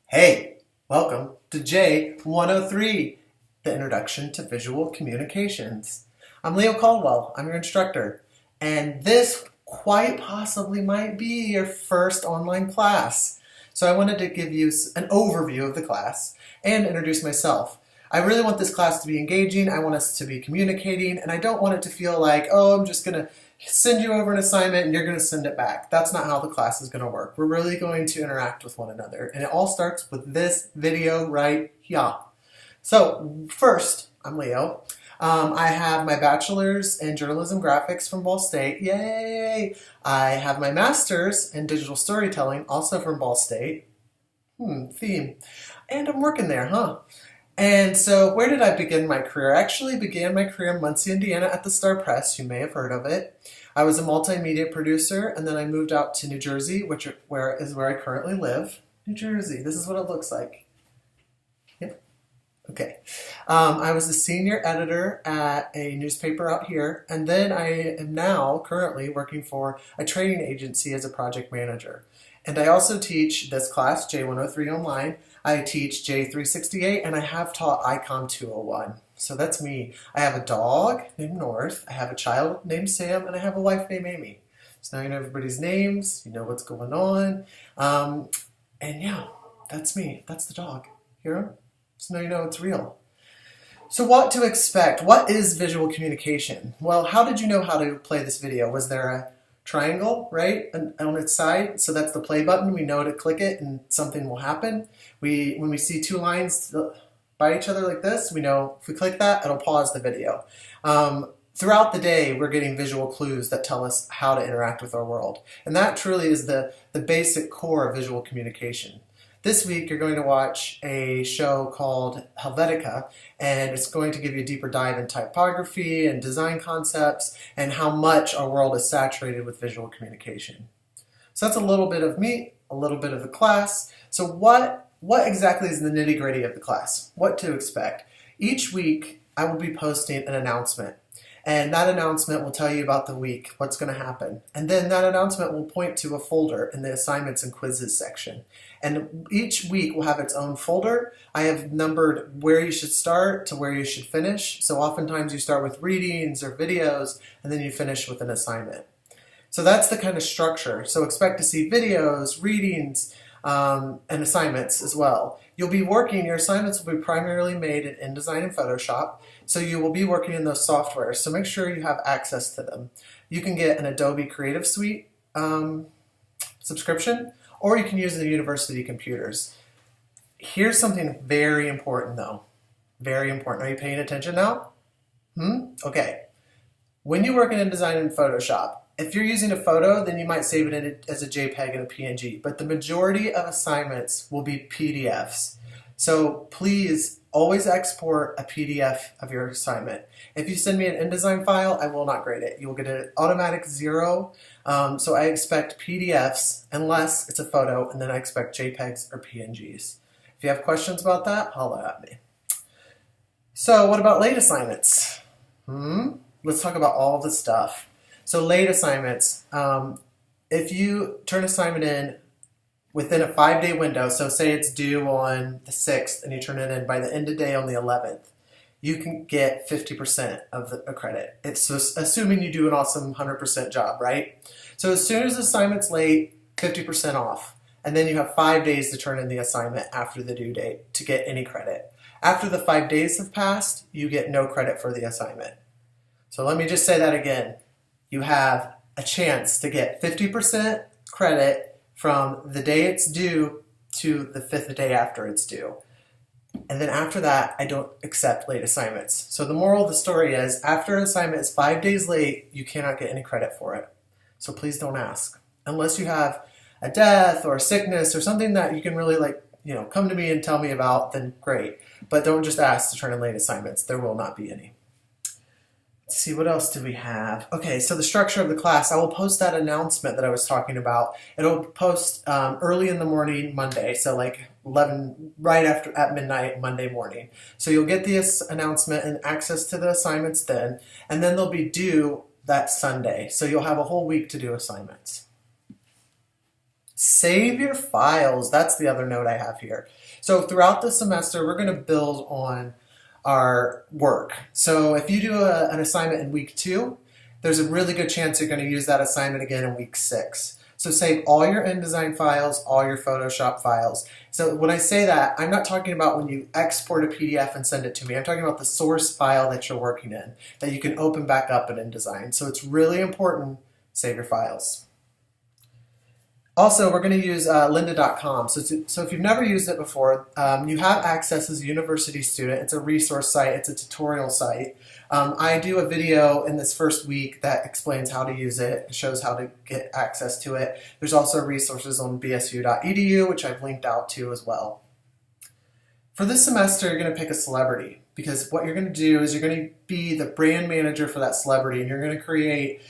Hey, welcome to J103, the Introduction to Visual Communications. I'm Leo Caldwell, I'm your instructor, and this quite possibly might be your first online class. So I wanted to give you an overview of the class and introduce myself. I really want this class to be engaging, I want us to be communicating, and I don't want it to feel like, oh, I'm just going to send you over an assignment and you're going to send it back. That's not how the class is going to work. We're really going to interact with one another. And it all starts with this video right here. So first, I'm Leo. I have my bachelor's in journalism graphics from Ball State. Yay! I have my master's in digital storytelling, also from Ball State. Theme. And I'm working there, huh? And so where did I begin my career? I actually began my career in Muncie, Indiana at the Star Press. You may have heard of it. I was a multimedia producer, and then I moved out to New Jersey, which is where I currently live. New Jersey, this is what it looks like. Yep. Okay. I was a senior editor at a newspaper out here, and then I am now currently working for a training agency as a project manager. And I also teach this class, J103 online. I teach J368, and I have taught ICOM 201. So that's me. I have a dog named North, I have a child named Sam, and I have a wife named Amy. So now you know everybody's names, you know what's going on. And yeah, that's me. That's the dog. Hear him? So now you know it's real. So what to expect? What is visual communication? Well, how did you know how to play this video? Was there a triangle, right, on its side? So that's the play button. We know to click it and something will happen. When we see two lines by each other like this, we know if we click that, it'll pause the video. Throughout the day, we're getting visual clues that tell us how to interact with our world. And that truly is the basic core of visual communication. This week, you're going to watch a show called Helvetica, and it's going to give you a deeper dive in typography and design concepts and how much our world is saturated with visual communication. So that's a little bit of me, a little bit of the class. So what exactly is the nitty-gritty of the class? What to expect? Each week, I will be posting an announcement. And that announcement will tell you about the week, what's going to happen. And then that announcement will point to a folder in the assignments and quizzes section. And each week will have its own folder. I have numbered where you should start to where you should finish. So oftentimes you start with readings or videos, and then you finish with an assignment. So that's the kind of structure. So expect to see videos, readings, and assignments as well. You'll be working, your assignments will be primarily made in InDesign and Photoshop, so you will be working in those softwares, so make sure you have access to them. You can get an Adobe Creative Suite subscription, or you can use the university computers. Here's something very important though, very important. Are you paying attention now? Okay. When you work in InDesign and Photoshop, if you're using a photo, then you might save it as a JPEG and a PNG, but the majority of assignments will be PDFs. So please always export a PDF of your assignment. If you send me an InDesign file, I will not grade it. You will get an automatic 0. So I expect PDFs unless it's a photo, and then I expect JPEGs or PNGs. If you have questions about that, holla at me. So what about late assignments? Let's talk about all the stuff. So late assignments, if you turn assignment in within a 5-day window, so say it's due on the 6th and you turn it in by the end of day on the 11th, you can get 50% of the credit. It's just assuming you do an awesome 100% job, right? So as soon as the assignment's late, 50% off. And then you have 5 days to turn in the assignment after the due date to get any credit. After the 5 days have passed, you get no credit for the assignment. So let me just say that again. You have a chance to get 50% credit from the day it's due to the 5th day after it's due. And then after that, I don't accept late assignments. So the moral of the story is, after an assignment is 5 days late, you cannot get any credit for it. So please don't ask. Unless you have a death or a sickness or something that you can really come to me and tell me about, then great. But don't just ask to turn in late assignments. There will not be any. Let's see, what else do we have? Okay, so the structure of the class, I will post that announcement that I was talking about. It'll post early in the morning Monday, so like 11, right at midnight Monday morning. So you'll get this announcement and access to the assignments then, and then they'll be due that Sunday. So you'll have a whole week to do assignments. Save your files. That's the other note I have here. So throughout the semester, we're going to build on our work. So if you do an assignment in week 2, there's a really good chance you're going to use that assignment again in week 6. So save all your InDesign files, all your Photoshop files. So when I say that, I'm not talking about when you export a PDF and send it to me. I'm talking about the source file that you're working in, that you can open back up in InDesign. So it's really important, save your files. Also, we're going to use lynda.com. So if you've never used it before, you have access as a university student. It's a resource site. It's a tutorial site. I do a video in this first week that explains how to use it, shows how to get access to it. There's also resources on bsu.edu, which I've linked out to as well. For this semester, you're going to pick a celebrity, because what you're going to do is you're going to be the brand manager for that celebrity, and you're going to create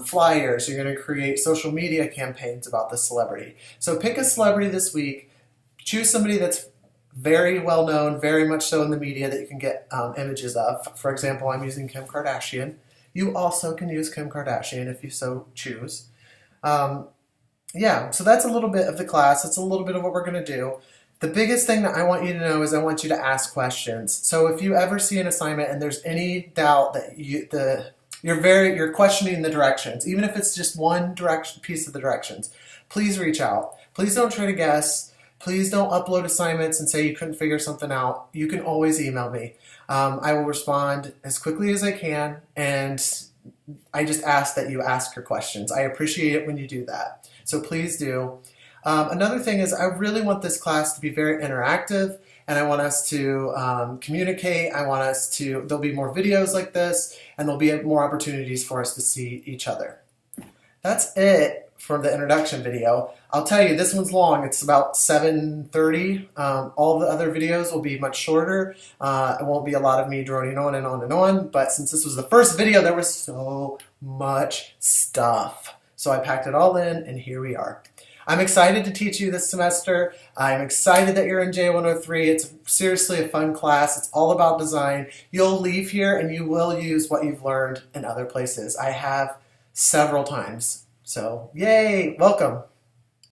flyers, you're going to create social media campaigns about the celebrity. So pick a celebrity this week, choose somebody that's very well known, very much so in the media that you can get images of. For example, I'm using Kim Kardashian. You also can use Kim Kardashian if you so choose. Yeah, so that's a little bit of the class. It's a little bit of what we're going to do. The biggest thing that I want you to know is I want you to ask questions. So if you ever see an assignment and there's any doubt that you're questioning the directions, even if it's just one piece of the directions, please reach out. Please don't try to guess. Please don't upload assignments and say you couldn't figure something out. You can always email me. I will respond as quickly as I can, and I just ask that you ask your questions. I appreciate it when you do that. So please do. Another thing is I really want this class to be very interactive, and I want us to communicate. There'll be more videos like this, and there'll be more opportunities for us to see each other. That's it for the introduction video. I'll tell you, this one's long. It's about 7:30. All the other videos will be much shorter. It won't be a lot of me droning on and on and on, but since this was the first video, there was so much stuff. So I packed it all in, and here we are. I'm excited to teach you this semester. I'm excited that you're in J103. It's seriously a fun class. It's all about design. You'll leave here and you will use what you've learned in other places. I have several times. So, yay! Welcome.